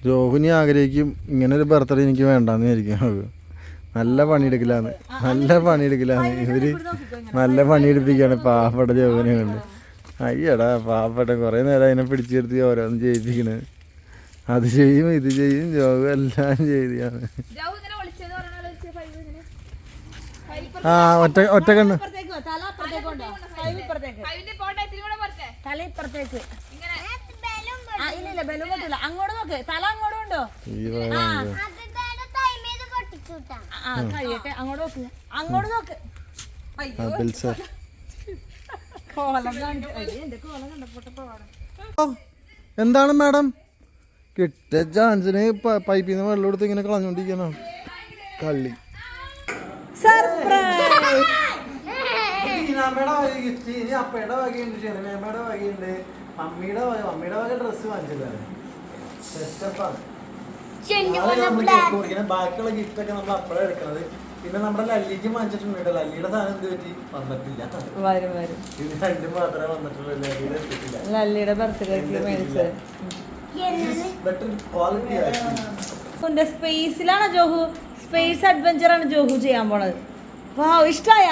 ജോഹുനി ആഗ്രഹിക്കും ഇങ്ങനെ ഒരു ബർത്ത്ഡേ എനിക്ക് വേണ്ടെന്ന് വിചാരിക്കും. നല്ല പണിയെടുക്കലാന്ന് ഇവര് നല്ല പണിയെടുപ്പിക്കാണ് പാവപ്പെട്ട ജോഹുനെ കൊണ്ട്. അയ്യടാ പാവപ്പെട്ട കുറേ നേരം അതിനെ പിടിച്ചെടുത്ത് ഓരോന്നും ചെയ്യിപ്പിക്കണ്. അത് ചെയ്യും ഇത് ചെയ്യും ജോഹു എല്ലാം ചെയ്താണ്. ആ ഒറ്റ കണ്ണ് അങ്ങോട്ട് നോക്ക്, തല അങ്ങോട്ടും ഉണ്ടോ? കഴിയട്ടെ, അങ്ങോട്ട് നോക്ക്, അങ്ങോട്ട് നോക്ക്. എന്താണ് മാഡം കിട്ടിയ ചാൻസിന് പൈപ്പിൽ നിന്ന് വെള്ളം എടുത്ത് ഇങ്ങനെ കളഞ്ഞോണ്ടിരിക്കണം. കള്ളി അപ്പയുടെ വകയുണ്ട്, ചെറുമേമ്മയുടെ വകയുണ്ട്, മമ്മിയുടെ വക ഡ്രസ്സ് വാങ്ങിച്ചതാണ്. ബാക്കിയുള്ള ഗിഫ്റ്റ് ഒക്കെ നമ്മൾ അപ്പഴാണ് എടുക്കുന്നത്. പിന്നെ നമ്മുടെ ലല്ലിക്ക് വാങ്ങിച്ചിട്ടുണ്ട്. ലല്ലിയുടെ സാധനം എന്ത് പറ്റി വന്നിട്ടില്ല. ഇത് രണ്ടും മാത്രമേ വന്നിട്ടുള്ളൂ. ലല്ലിയുടെ എത്തിയിട്ടില്ല. ലല്ലിയുടെ ബർത്ത്ഡേക്ക് മേടിച്ചത് സ്പേസിലാണ് ജോഹു. സ്പേസ് അഡ്വഞ്ചർ ആണ് ജോഹു ചെയ്യാൻ പോണത്. വാവ്, ഇഷ്ടായ?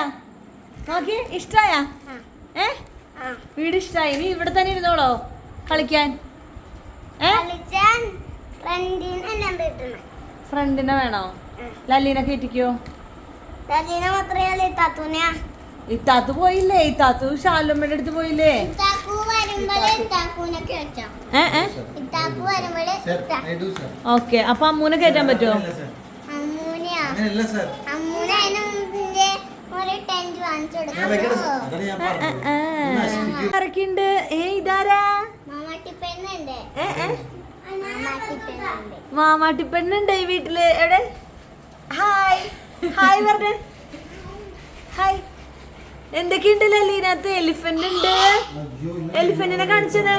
നോക്കി, ഇഷ്ടായ? വീട് ഇഷ്ടായി? നീ ഇവിടെ തന്നെ ഇരുന്നോളോ കളിക്കാൻ? ഫ്രണ്ടിനെ വേണോ? ലല്ലീനെ കയറ്റിക്കോ. ഇത്താത്ത് പോയില്ലേ? ഇത്താത്തു ഷാലുമ്മയുടെ അടുത്ത് പോയില്ലേ? ഓക്കെ, അപ്പൊ അമ്മൂനെ കയറ്റാൻ പറ്റുമോ? ആരൊക്കെയുണ്ട്? ഇതാരാ? മാമാട്ടിപ്പെണ്ണുണ്ട് ഈ വീട്ടില്. എവിടെ? ഹായ് ഹായ് പറഞ്ഞ. ഹായ്. എന്തൊക്കെയുണ്ട് ലല്ലീനകത്ത്? എലിഫന്റ് ഉണ്ട്. എലിഫന്റിനെ കാണിച്ചത്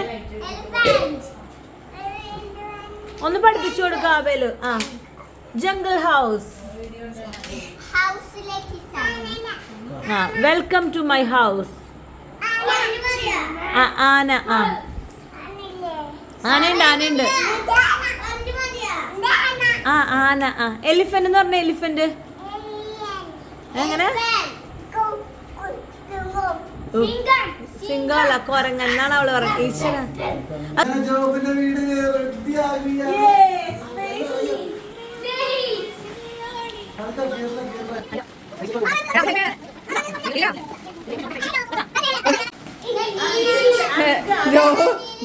ഒന്ന് പഠിപ്പിച്ചു കൊടുക്കാവേലു. ആ, jungle house. Welcome to my house. ആന. ആനയുണ്ട്. ആന. എലിഫന്റ് എന്ന് പറഞ്ഞ എലിഫന്റ് എങ്ങനെ? സിംഗാള കൊരങ്ങന്നാണ് അവള് പറഞ്ഞത്. ഈശ്വര,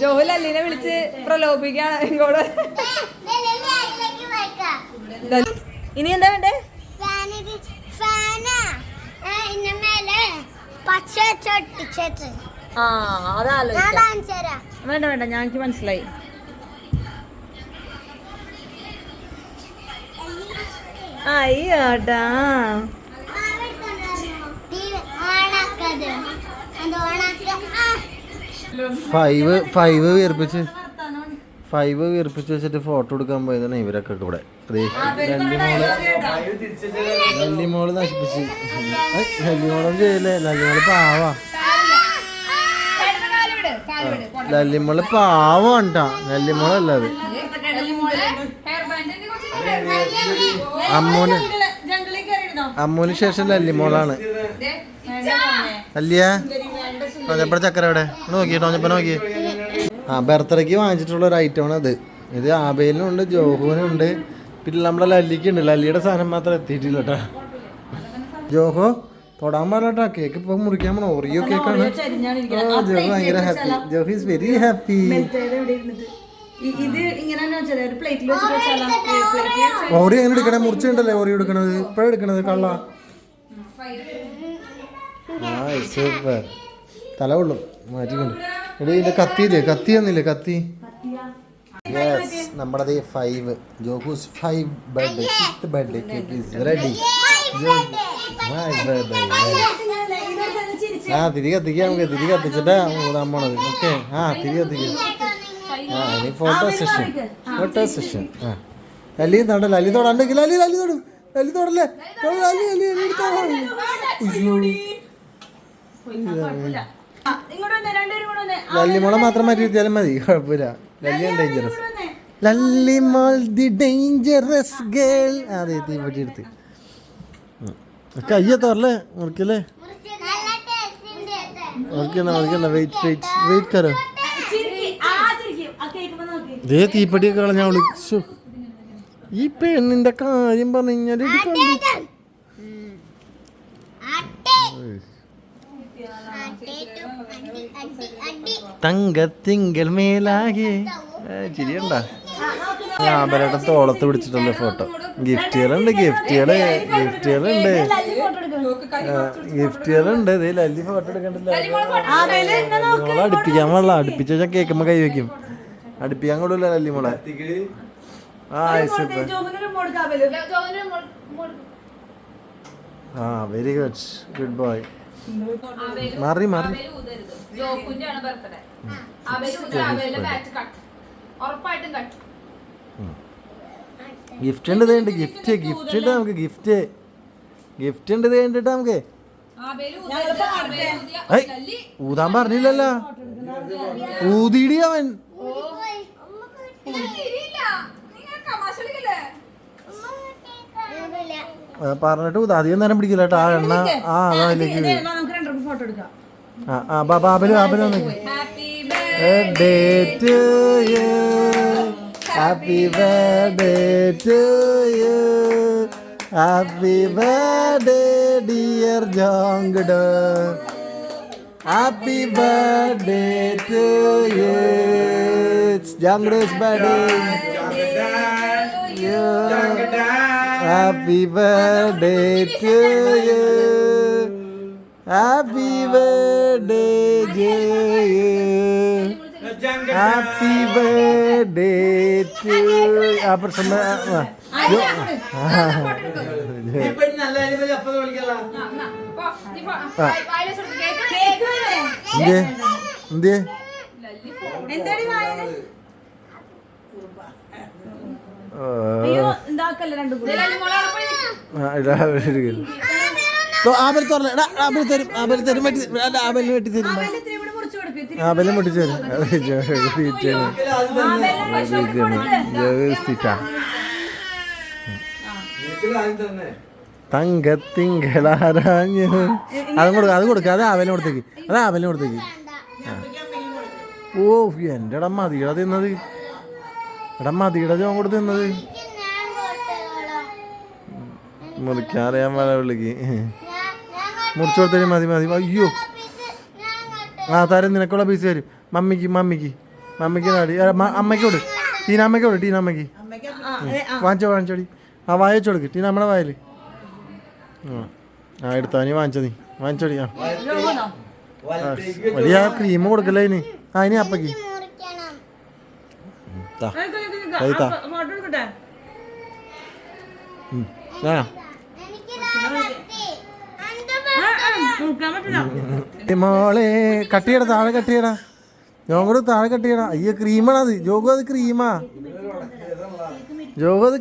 ജോഹു ലല്ലിനെ വിളിച്ച് പ്രലോഭിക്കാണ് ഇങ്ങോട്ട്. ഇനി എന്താ വേണ്ടേ? വേണ്ട, ഞങ്ങൾക്ക് മനസ്സിലായി. അയ്യോട്ടാ, ഫൈവ് വീർപ്പിച്ച് വെച്ചിട്ട് ഫോട്ടോ എടുക്കാൻ പോയതാണ് ഇവരൊക്കെ കൂടെ. ലല്ലിമോള് നശിപ്പിച്ച്. ലല്ലിമോളും ചെയ്യില്ലേ? ലല്ലിമോള് പാവാ. ലല്ലിമോള് പാവാണ്ടാ. ലല്ലിമോളല്ലത്. അമ്മൂന് ശേഷം ലല്ലിമോളാണ്. അല്ലയാ ടോഞ്ഞപ്പടെ ചക്കര എവിടെ നോക്കി? ടോഞ്ഞപ്പ നോക്കി. ബർത്ത്ഡേക്ക് വാങ്ങിച്ചിട്ടുള്ള ഒരു ഐറ്റമാണ് അത്. ഇത് ആബേലിനും ഉണ്ട്, ജോഹുവിനും ഉണ്ട്, പിന്നെ നമ്മുടെ ലല്ലിക്കുണ്ട്. ലല്ലിയുടെ സാധനം മാത്രം എത്തിയിട്ടില്ല കേട്ടോ. ജോഹോ തൊടാൻ പാടില്ല. കേക്ക് ഇപ്പൊ മുറിക്കാൻ പോണോ? ഓറിയോ കേക്കാണ്. ജോഹു ഭയങ്കര happy. Johu is very happy. ഓറി എങ്ങനെ എടുക്കണേ? മുറിച്ചുണ്ടല്ലേ ഓറി എടുക്കണത്? ഇപ്പഴാ എടുക്കണത് കള്ള. സൂപ്പർ. തല കൊള്ളും, മാറ്റിക്കൊണ്ട്. എടീ ഇതിന്റെ കത്തി തന്നില്ലേ? കത്തി. യെസ്, നമ്മുടെ 5 ജോഹൂസ് 5 birthday 6th birthday cake is ready. തിരി കത്തിക്കാം. നമുക്ക് തിരി കത്തിച്ചിട്ടാ ഊതാൻ പോണത്. ഓക്കെ, തിരി കത്തിക്കാം. ഇനി ഫോട്ടോ സെഷൻ. ലല്ലി തൊട. ലല്ലി തൊടാണ്ടെങ്കിൽ ലല്ലി തൊടും. ലല്ലി തൊടല്ലേ? ലല്ലിമോളെ മാത്രം മാറ്റി വെച്ചാലും മതി, കുഴപ്പമില്ല. ലല്ലിയാണ് ഡേഞ്ചറസ്. ലല്ലി മോൾ ദി ഡേഞ്ചറസ് ഗേൾ. അതെ തീപ്പെട്ടി എടുത്ത് കയ്യ തോറല്ലേ മുറിക്കല്ലേ മുറിക്കണ്ട വെയിറ്റ് കരോ. ഇതേ തീപ്പെട്ടിയൊക്കെ കളഞ്ഞാ വിളിച്ചു. ഈ പെണ്ണിന്റെ കാര്യം പറഞ്ഞു കഴിഞ്ഞാൽ തങ്കത്തിങ്കൽ മേലാകെ ചിരിയണ്ട. ആമ്പലേട്ടൻ തോളത്ത് പിടിച്ചിട്ടുള്ള ഫോട്ടോ. ഗിഫ്റ്റുകളുണ്ട് ഇത് ലല്ലി ഫോട്ടോ എടുക്കണ്ടല്ലോ. മോളെ അടുപ്പിക്കാൻ പാടില്ല. അടുപ്പിച്ച വെച്ചാൽ കേൾക്കുമ്പോ കൈ വെക്കും. അടുപ്പിക്കാൻ കൊള്ളൂല ലല്ലി മോളെ. Very good boy. മാറി ഗിഫ്റ്റ് ഉണ്ട് നമുക്ക് ഗിഫ്റ്റ് ഉണ്ട് നമുക്ക്. ഊതാൻ പറഞ്ഞില്ലല്ലോ. ഊതിയിടി അവൻ. പറഞ്ഞിട്ട് ഊതാ. അധികം നേരം പിടിക്കില്ല കേട്ടോ. ആ എണ്ണ അതിലേക്ക് Bablu happy birthday to you happy birthday dear ജോങ്കുഡോ ഹാപ്പി ബർത്ത്ഡേ ടു യു ജോങ്കുഡോസ് birthday happy birthday to you happy birthday Jai happy birthday to തങ്കത്തിങ്കളാരാഞ്ഞു. അത് കൊടുക്കുക. അത് ആവലിന് കൊടുത്തേക്ക്. ഓ എൻ്റെ മതിയുടെ തിന്നത്. മതിയുടെ ജോൻ കൊടുത്ത് തിന്നത്. മുറിക്കാറിയാൻ വേറെ വിളിക്ക്. മുറിച്ചു കൊടുത്തേ. മതി. അയ്യോ തരും. നിനക്കുള്ള പീസ് തരും. മമ്മിക്ക് നാടി. അമ്മയ്ക്ക് കൊടു. ടീനമ്മയ്ക്ക് വാങ്ങിച്ചോടി. വായ വെച്ച് കൊടുക്ക്. ടീന നമ്മുടെ വായല് എടുത്താ. നീ വാങ്ങിച്ചോടി. വലിയ ക്രീം കൊടുക്കല്ലേ ഇനി. ഇനി അപ്പക്ക് മോളെ കട്ടിയടാ. താഴെ കട്ടിയടാ. ജോങ്ങോട് താഴെ കട്ടിയടാ. അയ്യോ ക്രീമാണത് ജോഗു. അത്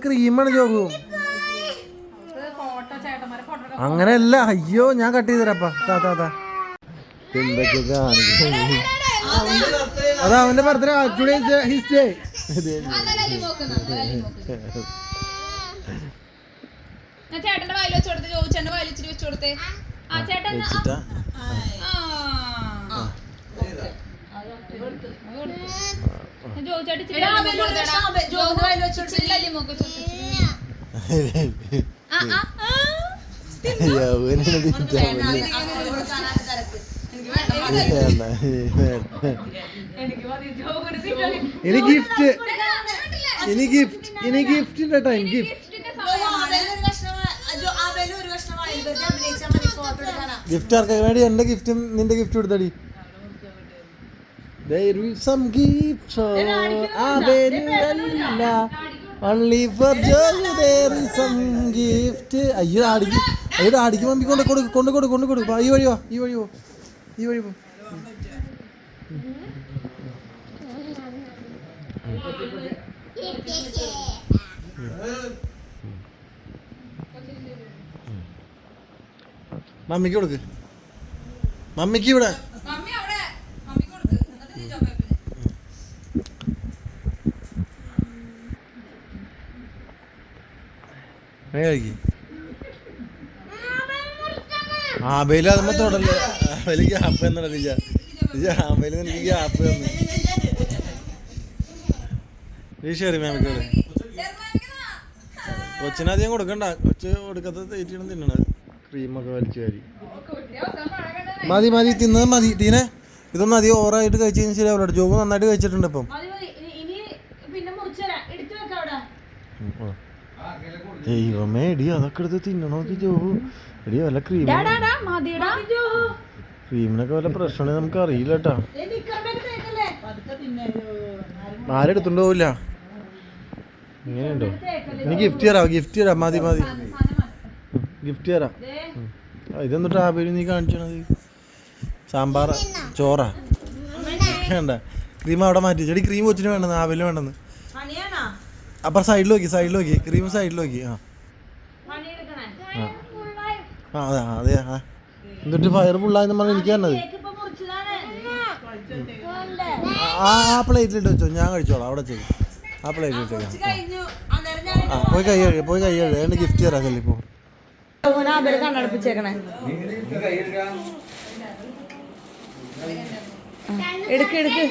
ക്രീമാണ് ജോഗു. അങ്ങനെയല്ല. അയ്യോ ഞാൻ കട്ട് ചെയ്തരാപ്പാ. എന്തൊക്കെ കാണിക്കും. അതാ അവന്റെ ബർത്ത്ഡേ. His day. ചേട്ടന്റെ വായിൽ വെച്ച് കൊടുത്ത്. ചോദിച്ചെന്റെ വായിൽ ഇച്ചിരി വെച്ച് കൊടുത്തേ. ചേട്ടൻ ഇനി ഗിഫ്റ്റിന്റെ ടൈം. ഗിഫ്റ്റ് ആർക്കാ വേണ്ടി? എന്റെ ഗിഫ്റ്റും നിന്റെ gift കൊടുത്തടി. There is some gifts for Abelula. Only for Joe there is some gift. അയ്യോ ആടിക്ക് മമ്മി കൊണ്ട് കൊടു. ഈ വഴി പോ. മമ്മിക്ക് കൊടുക്ക്. മമ്മിക്ക് ഇവിടെ കഴിക്കും. ആബേല് അതുമ്പോ തൊടല്ലേ, ആബേല് ഗ്യാപ്പ് എന്നല്ല ആബേല് എനിക്ക് ഗ്യാപ്പ് തന്നു. ഈ ശരി മാമിക്കോട് കൊച്ചിനധികം കൊടുക്കണ്ട, കൊച്ച് കൊടുക്കത്ത തേറ്റിയാണ് തിന്നണത്. ക്രീമൊക്കെ വലിച്ചു കയറി മതി മതി തിന്നത് മതി. ടീനെ ഇതൊന്നും അധികം ഓവറായിട്ട് കഴിച്ചു കഴിഞ്ഞാൽ ശരിയാവില്ല. ജോബ് നന്നായിട്ട് കഴിച്ചിട്ടുണ്ട് ഇപ്പം. ദൈവമേ എടി അതൊക്കെ എടുത്ത് തിന്നണോക്കി ജോബ്. എടി വല്ല ക്രീമിനൊക്കെ വല്ല പ്രശ്നമാണ് നമുക്ക് അറിയില്ല കേട്ടാ. ആരെടുത്തോണ്ട് പോവില്ല. ഇങ്ങനെയുണ്ടോ? ഇനി ഗിഫ്റ്റ് തരാം, ഗിഫ്റ്റ് തരാം. മതി മതി ഗിഫ്റ്റ് തരാം. ഇതെന്നിട്ട് ആബേല് നീ കാണിച്ചത് സാമ്പാർ ചോറാ വേണ്ട. ക്രീം അവിടെ മാറ്റി ചെടി. ക്രീം കൊച്ചിന് വേണ്ടെന്ന്, ആബേലിന് വേണ്ടെന്ന്. അപ്പൊ സൈഡിൽ നോക്കി, സൈഡിൽ നോക്കി, ക്രീം സൈഡിൽ നോക്കി. ആ അതെ അതെ. എന്നിട്ട് ഫയർ ഫുള്ളായെന്ന് പറഞ്ഞാൽ എനിക്ക് തന്നത്. ആ പ്ലേറ്റിലിട്ട് വെച്ചോ, ഞാൻ കഴിച്ചോളാം. അവിടെ ചെയ്യും. ആ പ്ലേറ്റിലിട്ട് വെക്കാം. ആ പോയി കൈ കഴുകി, പോയി കൈ കഴുകി. അതിന്റെ ഗിഫ്റ്റ് തരാം കല്ലിപ്പോ. കണ്ണടപ്പിച്ചേക്കണേ. എടുക്ക് എടുക്ക്.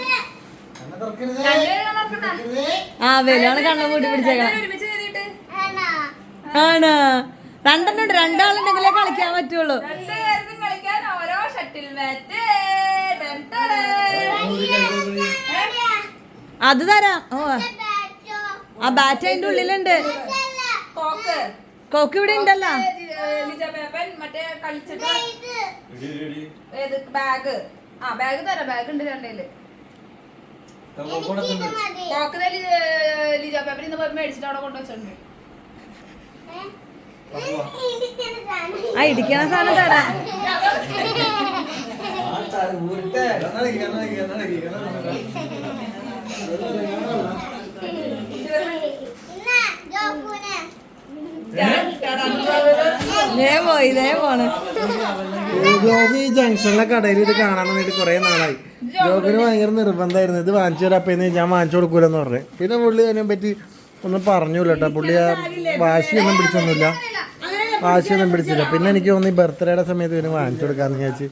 ആ വെലാണ് കണ്ണ കൂട്ടി പിടിച്ചേക്കണം. ആണോ? രണ്ടെണ്ണം ഉണ്ട്. രണ്ടാളുണ്ടെങ്കിലേ കളിക്കാൻ പറ്റുള്ളൂ. അത് തരാം. ഓ ആ ബാറ്റ് അതിന്റെ ഉള്ളിലുണ്ട്. കോക്ക് ഇവിടെ ഉണ്ടല്ലോ. ബാഗ് തരാം, ബാഗ് ഉണ്ട് രണ്ടേല്. ലിജ പേപ്പർ ഇന്ന് മേടിച്ചിട്ട് അവിടെ കൊണ്ടുവച്ചിട്ടുണ്ട്. ആ ഇടിക്കണ സാധനം തരാം. ജോബി ജംഗ്ഷനിലെ കടയിൽ ഇത് കാണാൻ വേണ്ടിട്ട് കുറെ നാളായി. ജോബിന് ഭയങ്കര നിർബന്ധമായിരുന്നു ഇത് വാങ്ങിച്ചു തരാപ്പേന്ന്. ഞാൻ വാങ്ങിച്ചു കൊടുക്കൂലെന്ന് പറഞ്ഞു. പിന്നെ പുള്ളി അതിനെ പറ്റി ഒന്നും പറഞ്ഞൂല കേട്ടോ. പുള്ളി ആ വാശിയൊന്നും പിടിച്ചൊന്നുമില്ല, വാശിയൊന്നും പിടിച്ചില്ല. പിന്നെ എനിക്ക് തോന്നി ബർത്ത്ഡേയുടെ സമയത്ത് ഇവന് വാങ്ങിച്ചു കൊടുക്കാന്ന് വിചാരിച്ച്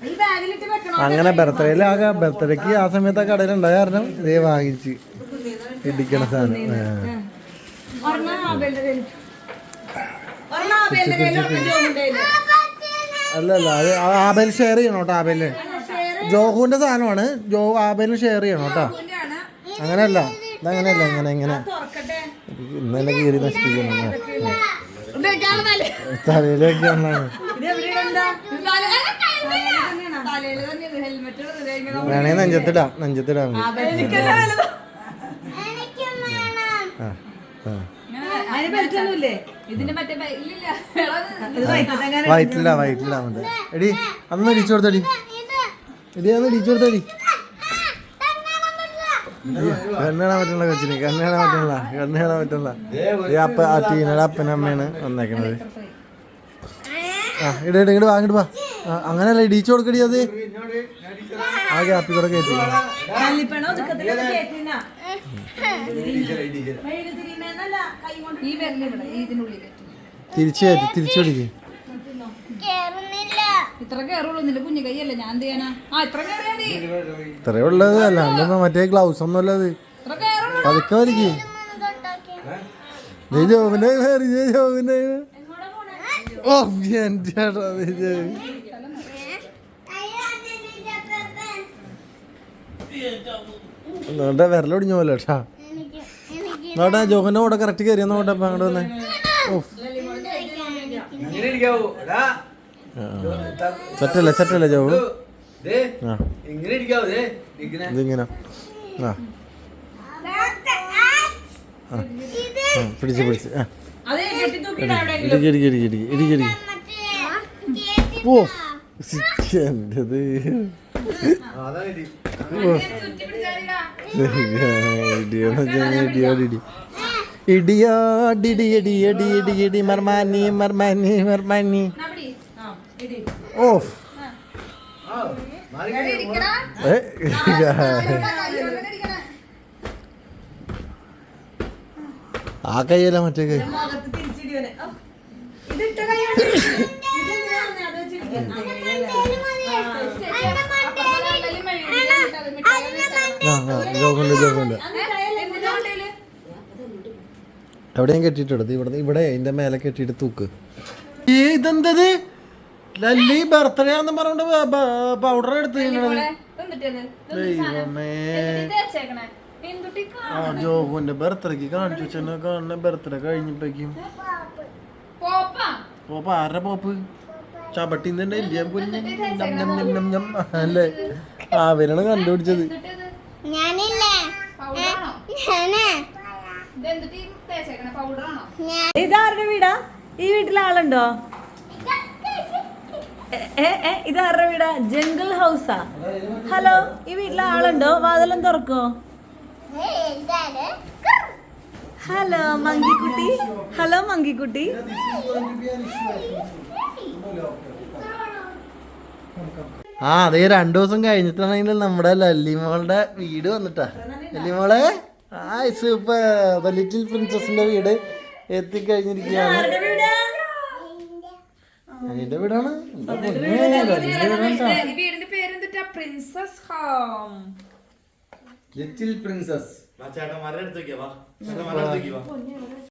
അങ്ങനെ ബർത്ത്ഡേക്ക് ആ സമയത്ത് ആ കടയിലുണ്ടായ കാരണം ഇതേ വാങ്ങിച്ച് ഇടിക്കണ സാധനം. അല്ലല്ല അത് ആബേൽ ഷെയർ ചെയ്യണം കേട്ടോ. ആബേലിന് ജോഹുവിന്റെ സാധനമാണ്. ആബേലിന് ഷെയർ ചെയ്യണം കേട്ടോ. അങ്ങനെയല്ല, ഇതങ്ങനെയല്ല. ഇങ്ങനെ ഇന്നലെ കീറി നശിപ്പിക്കണം. തലയിലേക്ക് ഒന്നാണ് വേണേ നെഞ്ചത്തിടാം. വയറ്റില്ല മറ്റേ. എടി അതൊന്ന് ഇടിച്ചു കൊടുത്തടി. അതൊന്ന് ഇടിച്ചു കൊടുത്തടി. കണ്ണ് കാണാൻ പറ്റുള്ള കൊച്ചിന്, കണ്ണ് കാണാൻ പറ്റുള്ള അപ്പ ആ ടീനയുടെ അപ്പനും അമ്മയാണ് വന്നേക്കണത്. ആ ഇങ്ങോട്ട് വാങ്ങിട്ട് വാ. അങ്ങനെയല്ല ഇടിച്ചു കൊടുക്കടി. അത് ആ ഗ്യാപ്പിൽ കൂടെ കയറ്റി തിരിച്ചു പിടിക്കും. ഇത്രേ ഉള്ളത്. അല്ലാണ്ട് മറ്റേ ഗ്ലൗസ് ഒന്നും അല്ലത്. പതുക്കെ വലിക്ക്. ജോബിന്റെ ഓ എന്റെ നോട്ടെ വിരലൊടിഞ്ഞ പോലെ കേട്ടാ. നോട്ടെ ജോബിന്റെ കൂടെ കറക്റ്റ് കയറിയെന്ന് നോട്ടെ. അപ്പൊ അങ്ങോട്ട് വന്നേ. സെറ്റല്ലേ ജോബ്. ഇതിങ്ങനെ പിടിച്ച് ഇടിക്കടി. ഓ എൻ്റെത് ഇടിയോടിടി മർമാനി. ഓ ആ കൈയല്ല മറ്റേ കൈ. ഇതിട്ട കൈ കൊണ്ട് ഇതെന്തിനാണ് അത് വെച്ചിരിക്കുന്നത്? ജോബുണ്ട് എവിടെയും കെട്ടിട്ടെടുത്ത് ഇവിടെ ഇതിന്റെ മേലെ കെട്ടിയിട്ട് തൂക്ക്. ഇതെന്തത് ലല്ലി ബർത്ത്ഡേ ആണെന്ന് പറഞ്ഞോണ്ട് പൗഡർ എടുത്ത് ദൈവമേ. ആ ജോഹുവിന്റെ ബർത്ത്ഡേക്ക് കാണിച്ചു വെച്ചാൽ കാണുന്ന ബർത്ത്ഡേ കഴിഞ്ഞപ്പോഴേക്കും പോപ്പ് ആരുടെ പോപ്പ് ചപട്ടിന്റെ ഇന്ത്യ അല്ലേ അവരാണ് കണ്ടുപിടിച്ചത്. ഇതാരുടെ വീടാ? ഈ വീട്ടിലെ ആളുണ്ടോ? ഇതാരുടെ വീടാ? ജംഗിൾ ഹൗസാ? ഹലോ, ഈ വീട്ടിലെ ആളുണ്ടോ? വാതിലും തുറക്കോ? ഹലോ മങ്കിക്കുട്ടി. ഹലോ മങ്കിക്കുട്ടി. ആ അതേ 2 ദിവസം കഴിഞ്ഞിട്ടാണെങ്കിൽ നമ്മുടെ ലല്ലിമോളുടെ വീട് വന്നിട്ടാ. ലല്ലിമോളെ ഹായ് സൂപ്പർ. ദ ലിറ്റിൽ പ്രിൻസസിന്റെ വീട് എത്തിക്കഴിഞ്ഞിരിക്കുകയാണ്. എന്റെ വീടാണ്. വീടിന്റെ പേരെന്തിട്ടാ? Princess home. Little princess.